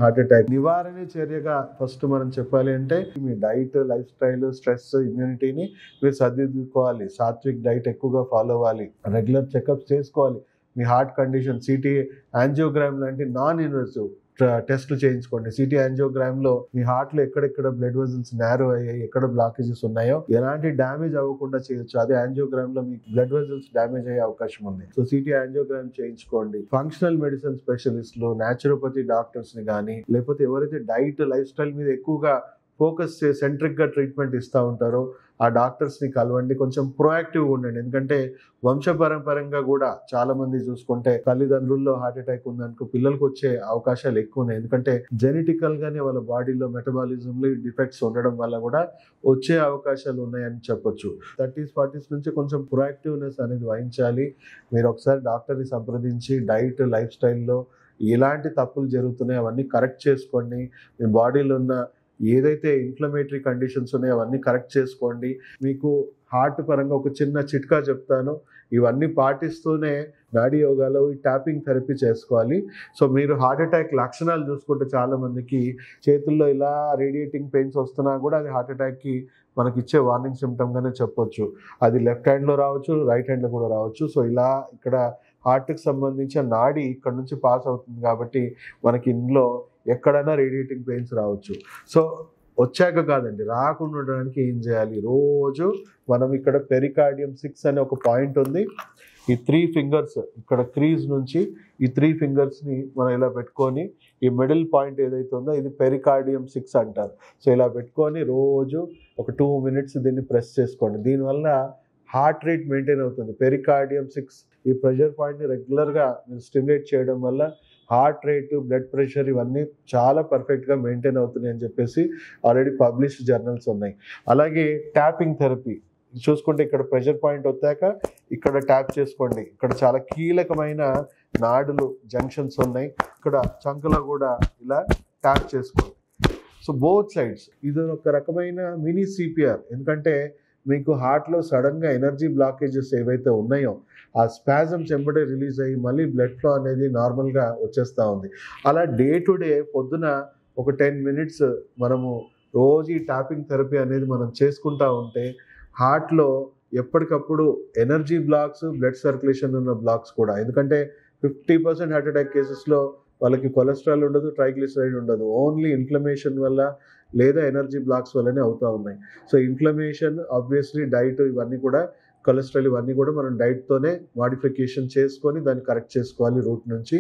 Heart attack నివారణ చర్యగా first మనం చెప్పాలి అంటే మీ డైట్, లైఫ్ స్టైల్, స్ట్రెస్, ఇమ్యూనిటీని మీరు సర్దిద్దుకోవాలి. సాత్విక్ డైట్ ఎక్కువగా ఫాలో అవ్వాలి. రెగ్యులర్ చెకప్స్ చేసుకోవాలి. మీ హార్ట్ కండిషన్ సిటీ యాంజియోగ్రామ్ లాంటి నాన్ ఇన్వెసివ్ టెస్ట్లు చేయించుకోండి. సిటీ యాంజియోగ్రామ్ లో మీ హార్ట్ లో ఎక్కడెక్కడ బ్లడ్ వెజల్స్ నారో అయ్యాయి, ఎక్కడ బ్లాకేజెస్ ఉన్నాయో ఎలాంటి డ్యామేజ్ అవ్వకుండా చేయొచ్చు. అదే యాంజియోగ్రామ్ లో మీకు బ్లడ్ వెజల్స్ డ్యామేజ్ అయ్యే అవకాశం ఉంది. సో సిటీ యాంజియోగ్రామ్ చేయించుకోండి. ఫంక్షనల్ మెడిసిన్ స్పెషలిస్టులు, న్యాచురోపతి డాక్టర్స్ ని కానీ, లేకపోతే ఎవరైతే డైట్, లైఫ్ స్టైల్ మీద ఎక్కువగా ఫోకస్ చేసి సెంట్రిక్ గా ట్రీట్మెంట్ ఇస్తూ ఉంటారో ఆ డాక్టర్స్ ని కలవండి. కొంచెం ప్రొయాక్టివ్గా ఉండండి. ఎందుకంటే వంశపరంపరంగా కూడా చాలా మంది చూసుకుంటే తల్లిదండ్రుల్లో హార్ట్ అటాక్ ఉందనుకో పిల్లలకు వచ్చే అవకాశాలు ఎక్కువ ఉన్నాయి. ఎందుకంటే జెనెటికల్ గానే వాళ్ళ బాడీలో మెటబాలిజంలో డిఫెక్ట్స్ ఉండడం వల్ల కూడా వచ్చే అవకాశాలు ఉన్నాయని చెప్పొచ్చు. 30s 40s నుంచి కొంచెం ప్రొయాక్టివ్నెస్ అనేది వహించాలి. మీరు ఒకసారి డాక్టర్ని సంప్రదించి డైట్, లైఫ్ స్టైల్లో ఎలాంటి తప్పులు జరుగుతున్నాయో అవన్నీ కరెక్ట్ చేసుకోండి. మీ బాడీలో ఉన్న ఏదైతే ఇన్ఫ్లమేటరీ కండిషన్స్ ఉన్నాయో అవన్నీ కరెక్ట్ చేసుకోండి. మీకు హార్ట్ పరంగా ఒక చిన్న చిట్కా చెప్తాను. ఇవన్నీ పాటిస్తూనే నాడీ యోగాలో ఈ ట్యాపింగ్ థెరపీ చేసుకోవాలి. సో మీరు హార్ట్ అటాక్ లక్షణాలు చూసుకుంటే చాలా మందికి చేతుల్లో ఇలా రేడియేటింగ్ పెయిన్స్ వస్తున్నా కూడా అది హార్ట్ అటాక్కి మనకి ఇచ్చే వార్నింగ్ సిమ్టమ్గానే చెప్పొచ్చు. అది లెఫ్ట్ హ్యాండ్లో రావచ్చు, రైట్ హ్యాండ్లో కూడా రావచ్చు. సో ఇలా ఇక్కడ హార్ట్కి సంబంధించిన నాడి ఇక్కడ నుంచి పాస్ అవుతుంది కాబట్టి మనకి ఇందులో ఎక్కడైనా రేడియేటింగ్ పెయిన్స్ రావచ్చు. సో వచ్చాక కాదండి, రాకుండా ఉండడానికి ఏం చేయాలి? రోజు మనం ఇక్కడ పెరికార్డియం 6 అనే ఒక పాయింట్ ఉంది. ఈ 3 ఫింగర్స్ ఇక్కడ క్రీజ్ నుంచి ఈ 3 ఫింగర్స్ని మనం ఇలా పెట్టుకొని ఈ మిడిల్ పాయింట్ ఏదైతే ఉందో ఇది పెరికార్డియం 6 అంటారు. సో ఇలా పెట్టుకొని రోజు ఒక 2 మినిట్స్ దీన్ని ప్రెస్ చేసుకోండి. దీనివల్ల హార్ట్ రేట్ మెయింటైన్ అవుతుంది. పెరికార్డియం 6 ఈ ప్రెషర్ పాయింట్ని రెగ్యులర్గా మీరు స్టిమ్యులేట్ చేయడం వల్ల హార్ట్ రేటు, బ్లడ్ ప్రెషర్ ఇవన్నీ చాలా పర్ఫెక్ట్గా మెయింటైన్ అవుతున్నాయి అని చెప్పేసి ఆల్రెడీ పబ్లిష్డ్ జర్నల్స్ ఉన్నాయి. అలాగే ట్యాపింగ్ థెరపీ చూసుకుంటే ఇక్కడ ప్రెషర్ పాయింట్ వచ్చాక ఇక్కడ ట్యాప్ చేసుకోండి. ఇక్కడ చాలా కీలకమైన నాడులు జంక్షన్స్ ఉన్నాయి. ఇక్కడ చంకలో కూడా ఇలా ట్యాప్ చేసుకోండి. సో బోత్ సైడ్స్ ఇది ఒక రకమైన మినీ సిపిఆర్. ఎందుకంటే మీకు హార్ట్లో సడన్గా ఎనర్జీ బ్లాకేజెస్ ఏవైతే ఉన్నాయో ఆ స్పాజమ్స్ వెంబడే రిలీజ్ అయ్యి మళ్ళీ బ్లడ్ ఫ్లో అనేది నార్మల్గా వచ్చేస్తూ ఉంది. అలా డే టు డే పొద్దున ఒక 10 మినిట్స్ మనము రోజు ఈ ట్యాపింగ్ థెరపీ అనేది మనం చేసుకుంటూ ఉంటే హార్ట్లో ఎప్పటికప్పుడు ఎనర్జీ బ్లాక్స్, బ్లడ్ సర్క్యులేషన్ ఉన్న బ్లాక్స్ కూడా, ఎందుకంటే 50% హార్ట్ అటాక్ కేసెస్లో వాళ్ళకి కొలెస్ట్రాల్ ఉండదు, ట్రైగ్లిసరైడ్ ఉండదు. ఓన్లీ ఇన్ఫ్లమేషన్ వల్ల లేదా ఎనర్జీ బ్లాక్స్ వల్లనే అవుతూ ఉన్నాయి. సో ఇన్ఫ్లమేషన్ ఆబ్వియస్లీ డైట్ ఇవన్నీ కూడా, కొలెస్ట్రాల్ ఇవన్నీ కూడా మనం డైట్తోనే మాడిఫికేషన్ చేసుకొని దాన్ని కరెక్ట్ చేసుకోవాలి రూట్ నుంచి.